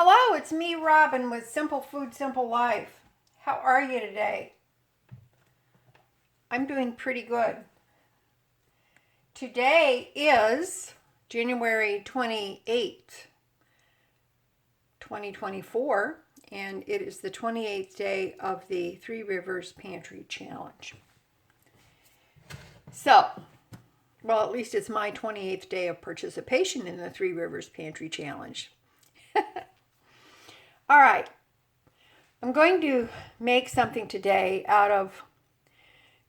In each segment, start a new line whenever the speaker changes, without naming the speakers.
Hello, it's me, Robin, with Simple Food, Simple Life. How are you today? I'm doing pretty good. Today is January 28th, 2024, and it is the 28th day of the Three Rivers Pantry Challenge. Well, at least it's my 28th day of participation in the Three Rivers Pantry Challenge. All right, I'm going to make something today out of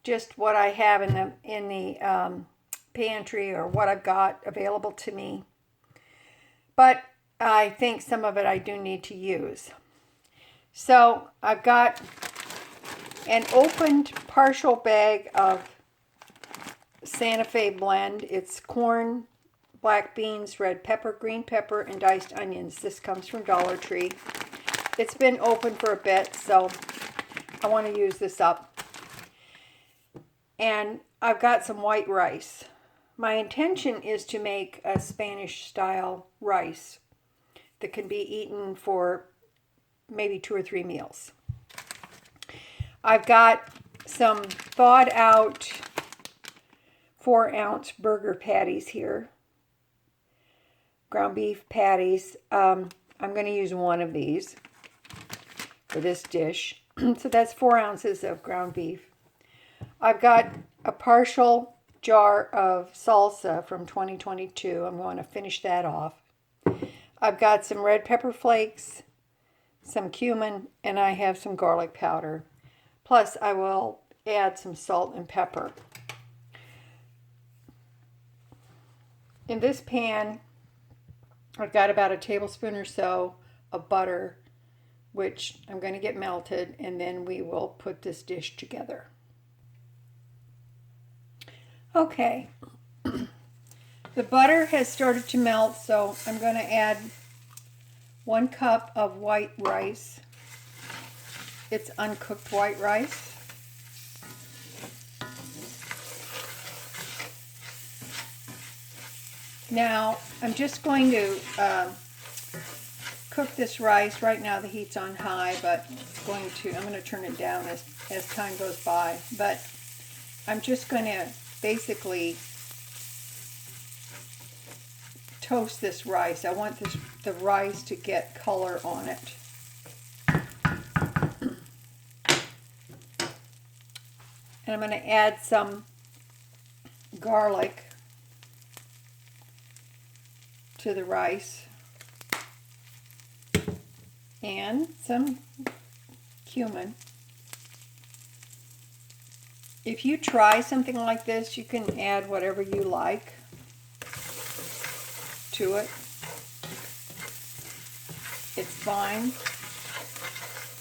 just what I have in the pantry or what I've got available to me. But I think some of it I do need to use. So I've got an opened partial bag of Santa Fe blend. It's corn, black beans, red pepper, green pepper, and diced onions. This comes from Dollar Tree. It's been open for a bit, so I want to use this up. And I've got some white rice. My intention is to make a Spanish style rice that can be eaten for maybe 2 or 3 meals. I've got some thawed out 4-ounce burger patties here. Ground beef patties. I'm going to use one of these for this dish. So that's 4 ounces of ground beef. I've got a partial jar of salsa from 2022. I'm going to finish that off. I've got some red pepper flakes, some cumin, and I have some garlic powder. Plus, I will add some salt and pepper. In this pan, I've got about a tablespoon or so of butter, which I'm going to get melted, and then we will put this dish together. Okay, the butter has started to melt, so I'm going to add 1 cup of white rice. It's uncooked white rice. Now, I'm just going to cook this rice. Right now the heat's on high, but I'm going to turn it down as time goes by. But I'm just going to basically toast this rice. I want the rice to get color on it. And I'm going to add some garlic to the rice and some cumin. If you try something like this, you can add whatever you like to it. It's fine.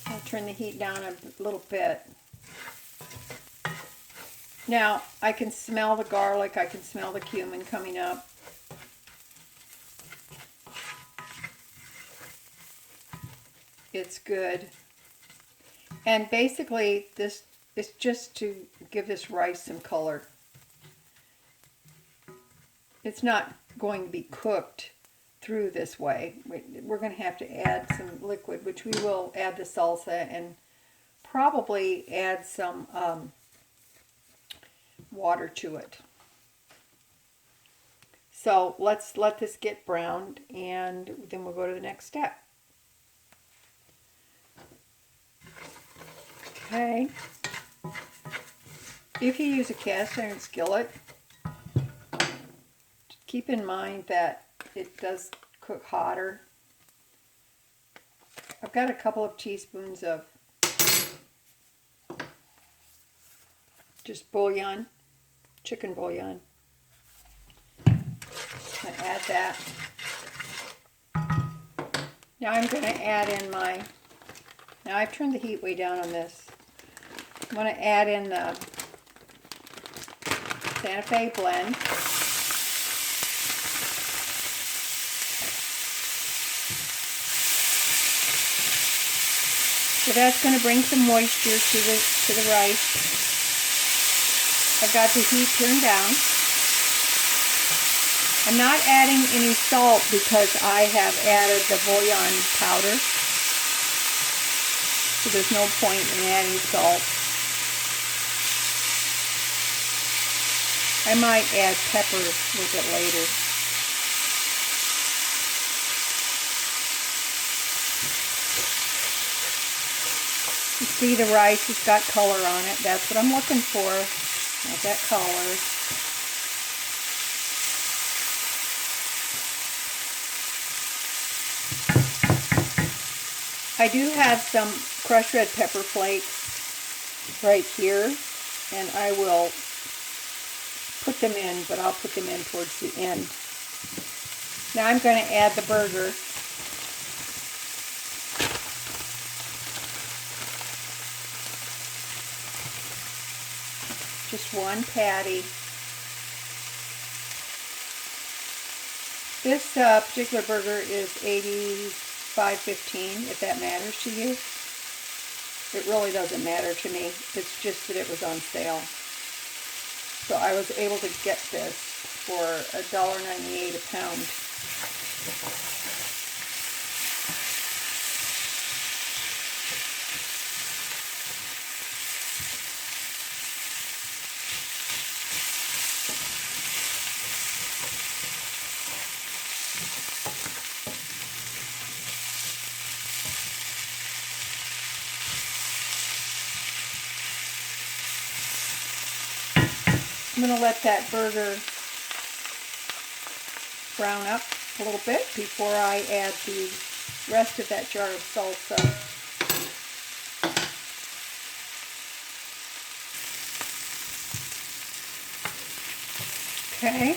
I'll turn the heat down a little bit. Now, I can smell the garlic, I can smell the cumin coming up. It's good. And basically, this is just to give this rice some color. It's not going to be cooked through this way. We're going to have to add some liquid, which we will add the salsa and probably add some water to it. So let's let this get browned, and then we'll go to the next step. Okay. If you use a cast iron skillet, keep in mind that it does cook hotter. I've got a couple of teaspoons of just bouillon, chicken bouillon. I'm going to add that. Now I'm going to add in now I've turned the heat way down on this. I'm going to add in the Santa Fe blend. So that's going to bring some moisture to the rice. I've got the heat turned down. I'm not adding any salt because I have added the bouillon powder. So there's no point in adding salt. I might add pepper a little bit later. You see the rice has got color on it. That's what I'm looking for. Like that color. I do have some crushed red pepper flakes right here, and I will put them in, but I'll put them in towards the end. Now I'm going to add the burger. Just one patty. This particular burger is $85.15, if that matters to you. It really doesn't matter to me. It's just that it was on sale. So I was able to get this for $1.98 a pound. I'm going to let that burger brown up a little bit before I add the rest of that jar of salsa. Okay.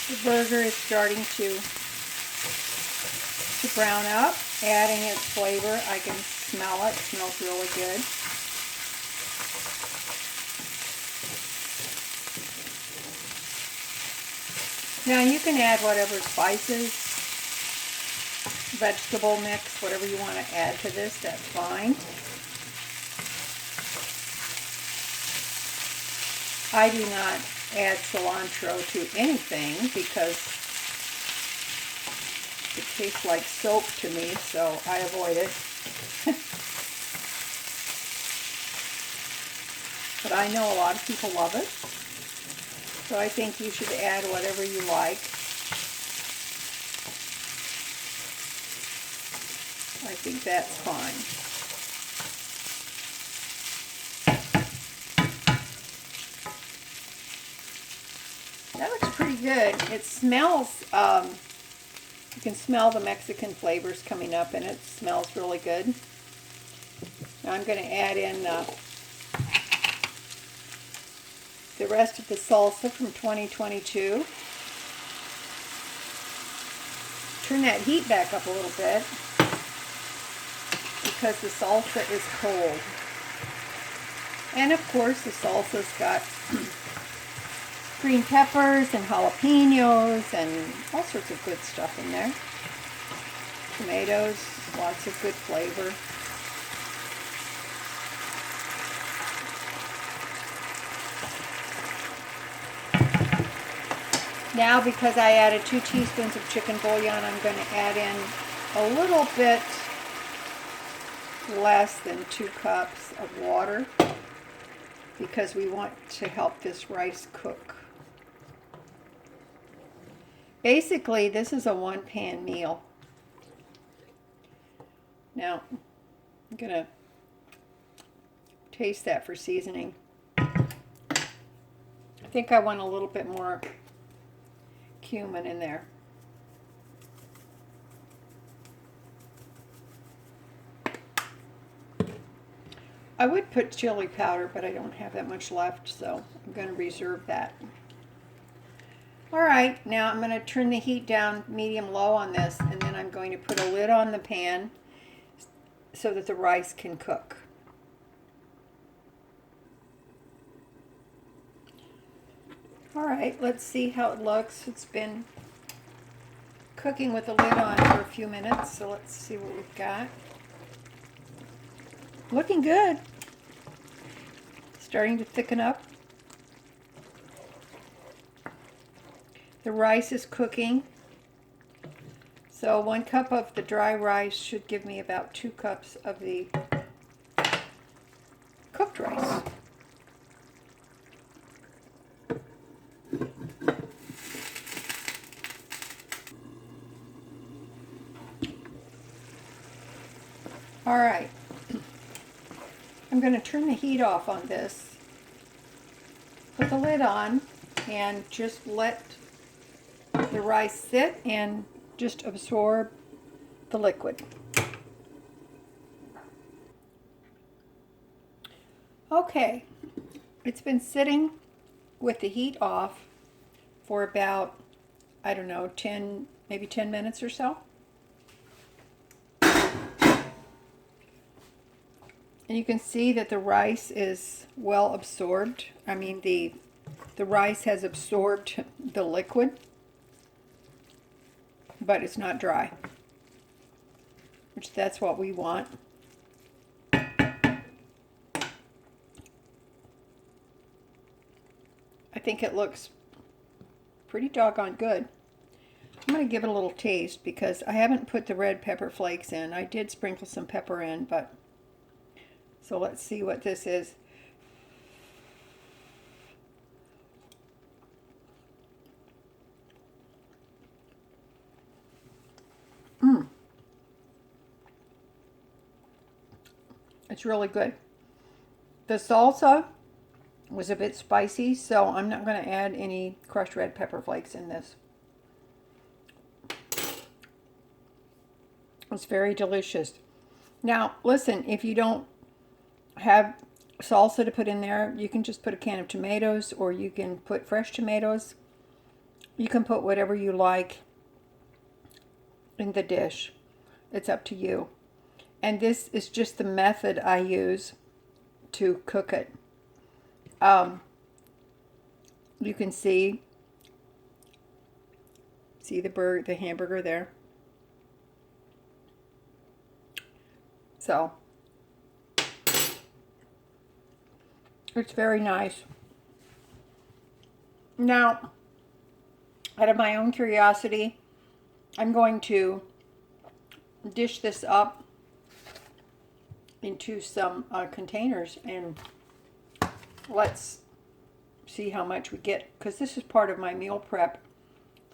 The burger is starting to brown up, adding its flavor. I can smell it. It smells really good. Now you can add whatever spices, vegetable mix, whatever you want to add to this, that's fine. I do not add cilantro to anything because it tastes like soap to me, so I avoid it. But I know a lot of people love it. So I think you should add whatever you like. I think that's fine. That looks pretty good. It smells, you can smell the Mexican flavors coming up, and it smells really good. Now I'm going to add in the rest of the salsa from 2022. Turn that heat back up a little bit because the salsa is cold. And of course the salsa's got green peppers and jalapenos and all sorts of good stuff in there. Tomatoes, lots of good flavor. Now, because I added 2 teaspoons of chicken bouillon, I'm going to add in a little bit less than 2 cups of water because we want to help this rice cook. Basically, this is a one-pan meal. Now, I'm going to taste that for seasoning. I think I want a little bit more cumin in there. I would put chili powder, but I don't have that much left, so I'm going to reserve that. Alright, now I'm going to turn the heat down medium-low on this, and then I'm going to put a lid on the pan so that the rice can cook. Alright, let's see how it looks. It's been cooking with the lid on for a few minutes, so let's see what we've got. Looking good. Starting to thicken up. The rice is cooking. So 1 cup of the dry rice should give me about 2 cups of the cooked rice. All right, I'm going to turn the heat off on this, put the lid on, and just let the rice sit and just absorb the liquid. Okay, it's been sitting with the heat off for about, I don't know, maybe 10 minutes or so. And you can see that the rice is well absorbed. I mean, the rice has absorbed the liquid, but it's not dry, which that's what we want. I think it looks pretty doggone good. I'm going to give it a little taste because I haven't put the red pepper flakes in. I did sprinkle some pepper in, but so let's see what this is. It's really good. The salsa was a bit spicy, so I'm not going to add any crushed red pepper flakes in this. It's very delicious. Now, listen, if you don't have salsa to put in there, you can just put a can of tomatoes, or you can put fresh tomatoes. You can put whatever you like in the dish. It's up to you. And this is just the method I use to cook it. You can see the hamburger there. So it's very nice. Now, out of my own curiosity, I'm going to dish this up into some containers, and let's see how much we get, because this is part of my meal prep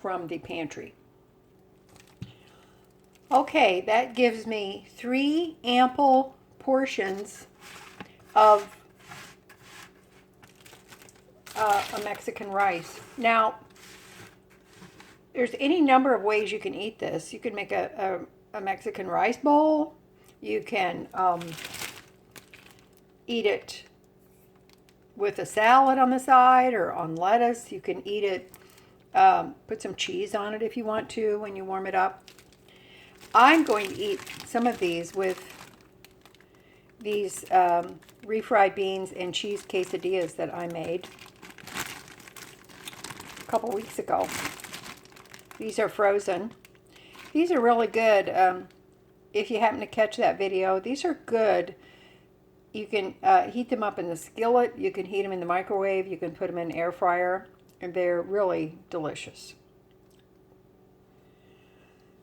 from the pantry. Okay, that gives me 3 ample portions of a Mexican rice. Now, there's any number of ways you can eat this. You can make a Mexican rice bowl. You can eat it with a salad on the side or on lettuce. You can eat it, put some cheese on it if you want to when you warm it up. I'm going to eat some of these with these refried beans and cheese quesadillas that I made a couple weeks ago. These are frozen. These are really good. If you happen to catch that video, these are good. You can heat them up in the skillet. You can heat them in the microwave. You can put them in an air fryer, and they're really delicious.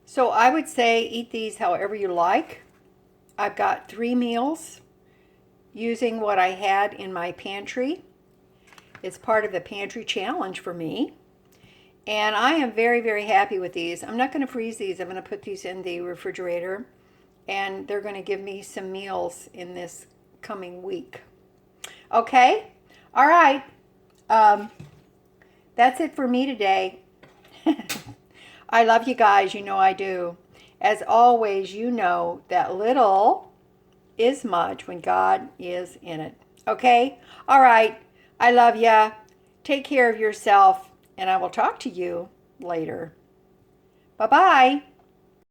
So I would say eat these however you like. I've got 3 meals using what I had in my pantry. It's part of the pantry challenge for me. And I am very, very happy with these. I'm not going to freeze these. I'm going to put these in the refrigerator, and they're going to give me some meals in this coming week. Okay? All right. That's it for me today. I love you guys. You know I do. As always, you know that little is much when God is in it. Okay? All right. I love ya. Take care of yourself, and I will talk to you later. Bye-bye.